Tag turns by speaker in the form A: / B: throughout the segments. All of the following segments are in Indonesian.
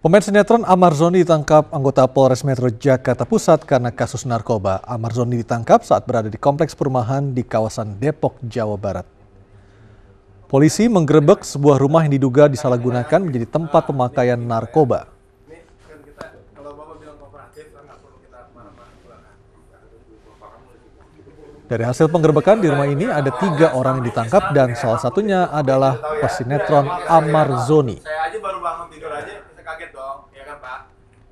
A: Pemain sinetron Ahmad Zoni ditangkap anggota Polres Metro Jakarta Pusat karena kasus narkoba. Ahmad Zoni ditangkap saat berada di kompleks perumahan di kawasan Depok, Jawa Barat. Polisi menggerebek sebuah rumah yang diduga disalahgunakan menjadi tempat pemakaian narkoba. Dari hasil penggerebekan di rumah ini ada 3 orang yang ditangkap dan salah satunya adalah pesinetron Ahmad Zoni.
B: Saya aja baru bangun tidur aja, saya kaget dong, ya kan Pak?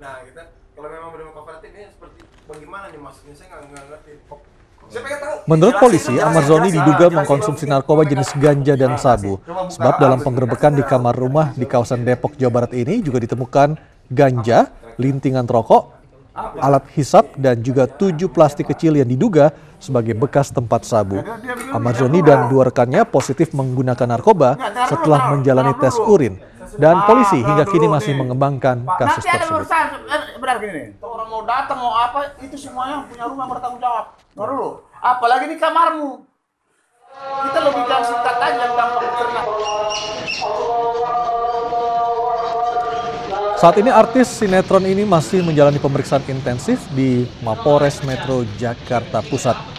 B: Nah, kita kalau memang benar kooperatif ini seperti bagaimana nih maksudnya, saya nggak ngerti.
A: Menurut polisi, Ahmad Zoni diduga mengkonsumsi narkoba jenis ganja dan sabu. Sebab dalam penggerebekan di kamar rumah di kawasan Depok, Jawa Barat ini juga ditemukan ganja, lintingan rokok, alat hisap, dan juga 7 plastik kecil yang diduga sebagai bekas tempat sabu. Ahmad Zoni dan 2 rekannya positif menggunakan narkoba setelah menjalani tes urin. Dan polisi hingga kini masih mengembangkan kasus tersebut.
C: Benar gini nih, orang mau datang mau apa, itu semuanya punya rumah bertanggung jawab. Nggak dulu, apalagi di kamarmu. Kita lebih jangan singkat aja gampang cerna.
A: Saat ini artis sinetron ini masih menjalani pemeriksaan intensif di Mapolres Metro Jakarta Pusat.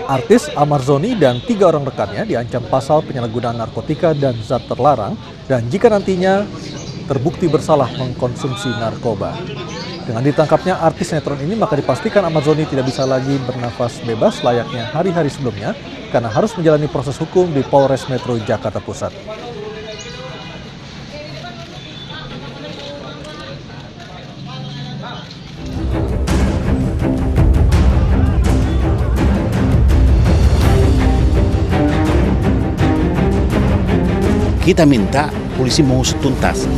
A: Artis Ahmad Zoni dan 3 orang rekannya diancam pasal penyalahgunaan narkotika dan zat terlarang dan jika nantinya terbukti bersalah mengkonsumsi narkoba. Dengan ditangkapnya artis sinetron ini maka dipastikan Ahmad Zoni tidak bisa lagi bernafas bebas layaknya hari-hari sebelumnya karena harus menjalani proses hukum di Polres Metro Jakarta Pusat.
D: Kita minta polisi mengusut tuntas.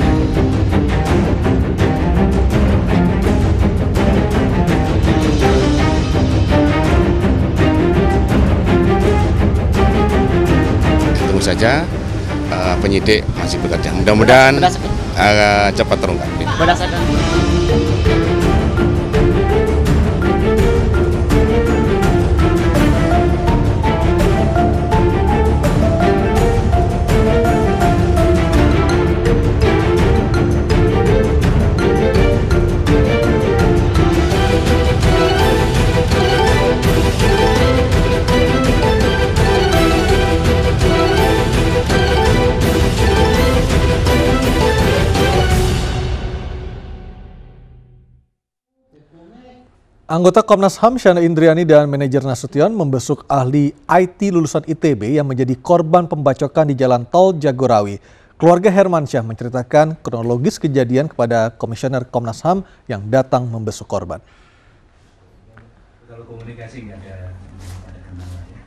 D: Tunggu saja, penyidik masih bekerja. Mudah-mudahan cepat terungkap.
A: Anggota Komnas HAM Syahna Indriani dan manajer Nasution membesuk ahli IT lulusan ITB yang menjadi korban pembacokan di Jalan Tol Jagorawi. Keluarga Hermansyah menceritakan kronologis kejadian kepada Komisioner Komnas HAM yang datang membesuk korban.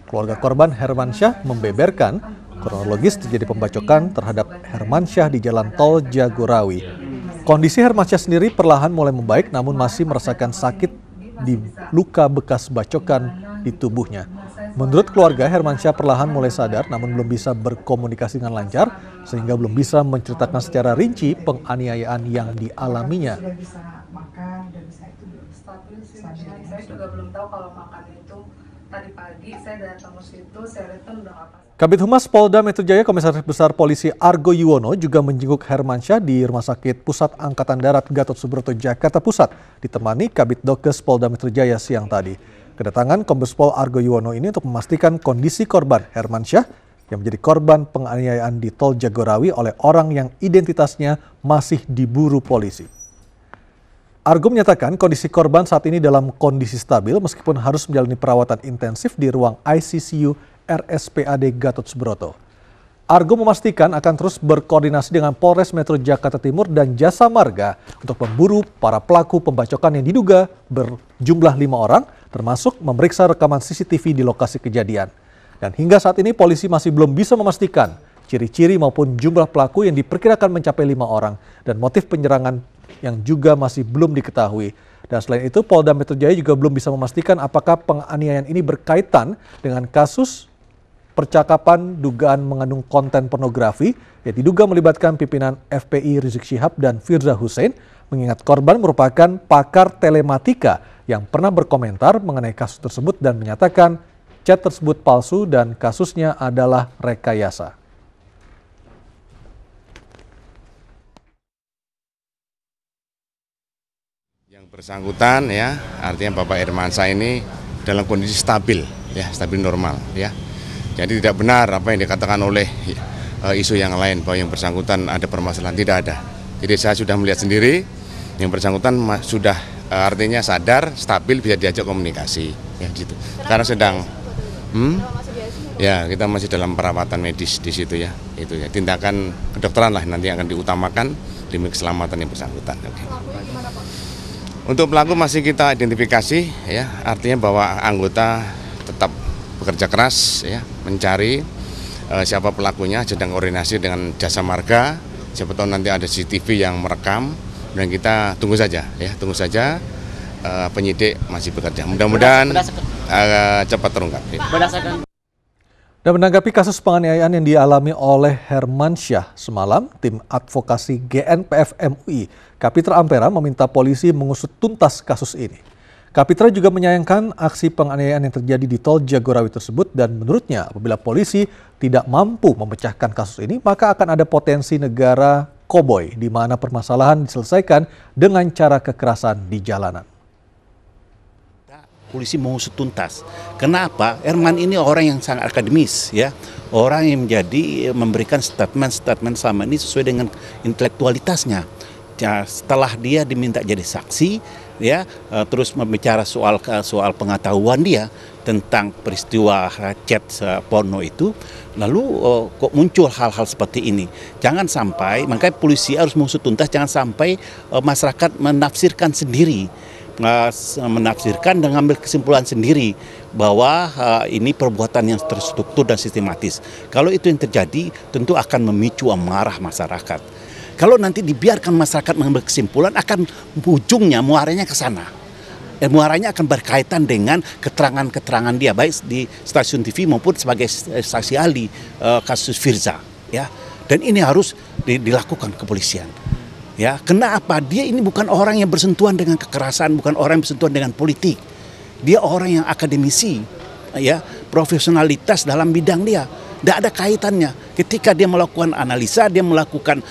A: Keluarga korban Hermansyah membeberkan kronologis terjadi pembacokan terhadap Hermansyah di Jalan Tol Jagorawi. Kondisi Hermansyah sendiri perlahan mulai membaik namun masih merasakan sakit di luka bekas bacokan di tubuhnya. Menurut keluarga, Hermansyah perlahan mulai sadar namun belum bisa berkomunikasi dengan lancar sehingga belum bisa menceritakan secara rinci penganiayaan yang dialaminya.
E: Saya juga belum tahu kalau makan itu tadi pagi saya datang ke situ, saya lihat udah apa.
A: Kabid Humas Polda Metro Jaya Komisaris Besar Polisi Argo Yuwono juga menjenguk Hermansyah di Rumah Sakit Pusat Angkatan Darat Gatot Subroto Jakarta Pusat ditemani Kabid Dokes Polda Metro Jaya siang tadi. Kedatangan Kombes Pol Argo Yuwono ini untuk memastikan kondisi korban Hermansyah yang menjadi korban penganiayaan di Tol Jagorawi oleh orang yang identitasnya masih diburu polisi. Argo menyatakan kondisi korban saat ini dalam kondisi stabil meskipun harus menjalani perawatan intensif di ruang ICCU RSPAD Gatot Subroto. Argo memastikan akan terus berkoordinasi dengan Polres Metro Jakarta Timur dan Jasa Marga untuk memburu para pelaku pembacokan yang diduga berjumlah 5 orang, termasuk memeriksa rekaman CCTV di lokasi kejadian. Dan hingga saat ini polisi masih belum bisa memastikan ciri-ciri maupun jumlah pelaku yang diperkirakan mencapai 5 orang dan motif penyerangan yang juga masih belum diketahui. Dan selain itu, Polda Metro Jaya juga belum bisa memastikan apakah penganiayaan ini berkaitan dengan kasus percakapan dugaan mengandung konten pornografi yang diduga melibatkan pimpinan FPI Rizik Syihab dan Firza Hussein, mengingat korban merupakan pakar telematika yang pernah berkomentar mengenai kasus tersebut dan menyatakan chat tersebut palsu dan kasusnya adalah rekayasa.
D: Bersangkutan ya, artinya Bapak Hermansyah ini dalam kondisi stabil ya, stabil normal ya. Jadi tidak benar apa yang dikatakan oleh isu yang lain bahwa yang bersangkutan ada permasalahan, tidak ada. Jadi saya sudah melihat sendiri yang bersangkutan sudah artinya sadar, stabil, bisa diajak komunikasi ya gitu. Sekarang sedang ya kita masih dalam perawatan medis di situ ya. Itu ya tindakan kedokteran lah nanti yang akan diutamakan demi keselamatan yang bersangkutan. Oke. Untuk pelaku masih kita identifikasi ya, artinya bahwa anggota tetap bekerja keras ya, mencari siapa pelakunya, sedang koordinasi dengan jasa marga, siapa tahu nanti ada CCTV yang merekam, dan kita tunggu saja ya, penyidik masih bekerja. Mudah-mudahan cepat terungkap. Ya.
A: Dan menanggapi kasus penganiayaan yang dialami oleh Hermansyah semalam, tim advokasi GNPF MUI, Kapitra Ampera meminta polisi mengusut tuntas kasus ini. Kapitra juga menyayangkan aksi penganiayaan yang terjadi di Tol Jagorawi tersebut dan menurutnya apabila polisi tidak mampu memecahkan kasus ini, maka akan ada potensi negara koboi di mana permasalahan diselesaikan dengan cara kekerasan di jalanan.
F: Polisi mau tuntas. Kenapa? Herman ini orang yang sangat akademis, ya, orang yang memberikan statement selama ini sesuai dengan intelektualitasnya. Ya, setelah dia diminta jadi saksi, ya, terus membicara soal pengetahuan dia tentang peristiwa chat porno itu, lalu kok muncul hal-hal seperti ini. Jangan sampai, makanya polisi harus mengusut tuntas, jangan sampai masyarakat menafsirkan sendiri. Menafsirkan dan mengambil kesimpulan sendiri bahwa ini perbuatan yang terstruktur dan sistematis. Kalau itu yang terjadi, tentu akan memicu amarah masyarakat. Kalau nanti dibiarkan masyarakat mengambil kesimpulan, akan ujungnya muaranya ke sana. Muaranya akan berkaitan dengan keterangan-keterangan dia, baik di stasiun TV maupun sebagai saksi ahli kasus Firza. Ya. Dan ini harus dilakukan kepolisian. Ya, kenapa? Dia ini bukan orang yang bersentuhan dengan kekerasan, bukan orang yang bersentuhan dengan politik. Dia orang yang akademisi, ya, profesionalitas dalam bidang dia. Tidak ada kaitannya. Ketika dia melakukan analisa, dia melakukan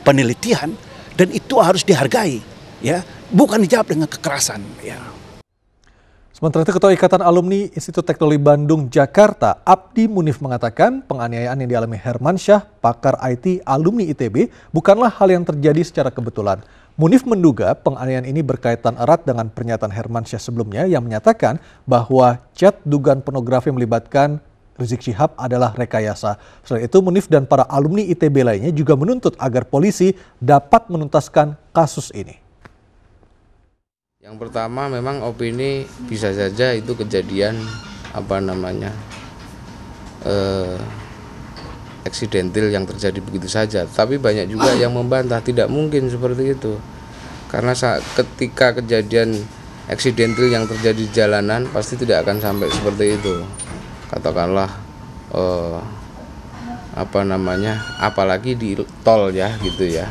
F: penelitian, dan itu harus dihargai, ya, bukan dijawab dengan kekerasan. Ya.
A: Sementara itu, Ketua Ikatan Alumni Institut Teknologi Bandung, Jakarta, Abdi Munif mengatakan penganiayaan yang dialami Hermansyah, pakar IT alumni ITB, bukanlah hal yang terjadi secara kebetulan. Munif menduga penganiayaan ini berkaitan erat dengan pernyataan Hermansyah sebelumnya yang menyatakan bahwa chat dugaan pornografi yang melibatkan Rizik Syihab adalah rekayasa. Selain itu, Munif dan para alumni ITB lainnya juga menuntut agar polisi dapat menuntaskan kasus ini.
G: Yang pertama, memang opini bisa saja itu kejadian eksidental yang terjadi begitu saja. Tapi banyak juga yang membantah tidak mungkin seperti itu. Karena ketika kejadian eksidental yang terjadi di jalanan pasti tidak akan sampai seperti itu. Katakanlah apalagi di tol ya gitu ya.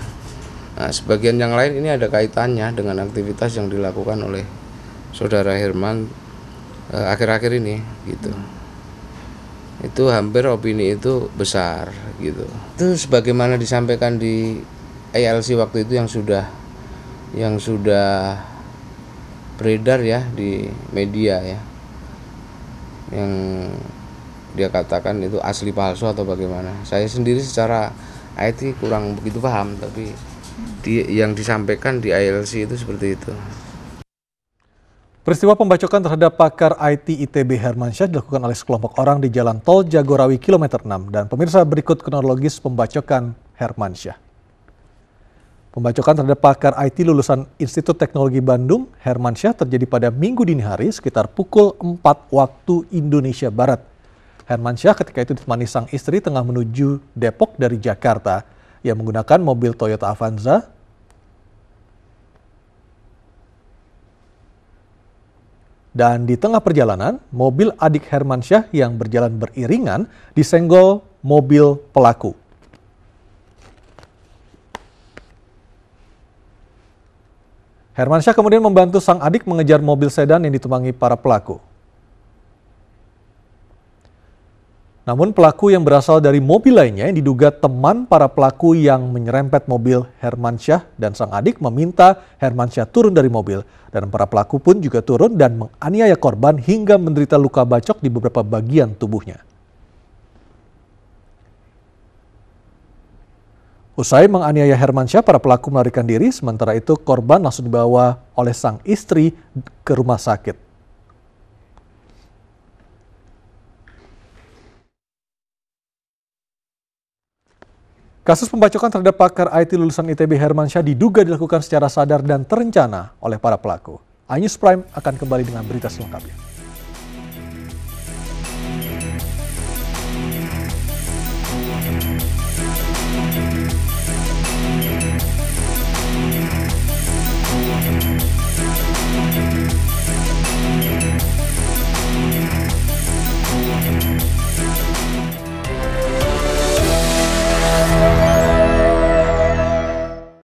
G: Nah, sebagian yang lain ini ada kaitannya dengan aktivitas yang dilakukan oleh saudara Herman akhir-akhir ini gitu. Itu hampir opini itu besar gitu. Itu sebagaimana disampaikan di ILC waktu itu yang sudah beredar ya di media ya. Yang dia katakan itu asli palsu atau bagaimana. Saya sendiri secara IT kurang begitu paham, tapi yang disampaikan di ILC itu seperti itu.
A: Peristiwa pembacokan terhadap pakar IT ITB Hermansyah dilakukan oleh sekelompok orang di Jalan Tol Jagorawi kilometer 6. Dan pemirsa, berikut kronologis pembacokan Hermansyah. Pembacokan terhadap pakar IT lulusan Institut Teknologi Bandung, Hermansyah, terjadi pada Minggu dini hari sekitar pukul 4 waktu Indonesia Barat. Hermansyah ketika itu ditemani sang istri tengah menuju Depok dari Jakarta. Ia menggunakan mobil Toyota Avanza dan di tengah perjalanan, mobil adik Hermansyah yang berjalan beriringan disenggol mobil pelaku. Hermansyah kemudian membantu sang adik mengejar mobil sedan yang ditumpangi para pelaku. Namun pelaku yang berasal dari mobil lainnya yang diduga teman para pelaku yang menyerempet mobil Hermansyah dan sang adik meminta Hermansyah turun dari mobil. Dan para pelaku pun juga turun dan menganiaya korban hingga menderita luka bacok di beberapa bagian tubuhnya. Usai menganiaya Hermansyah, para pelaku melarikan diri, sementara itu korban langsung dibawa oleh sang istri ke rumah sakit. Kasus pembacokan terhadap pakar IT lulusan ITB Hermansyah diduga dilakukan secara sadar dan terencana oleh para pelaku. iNews Prime akan kembali dengan berita selengkapnya.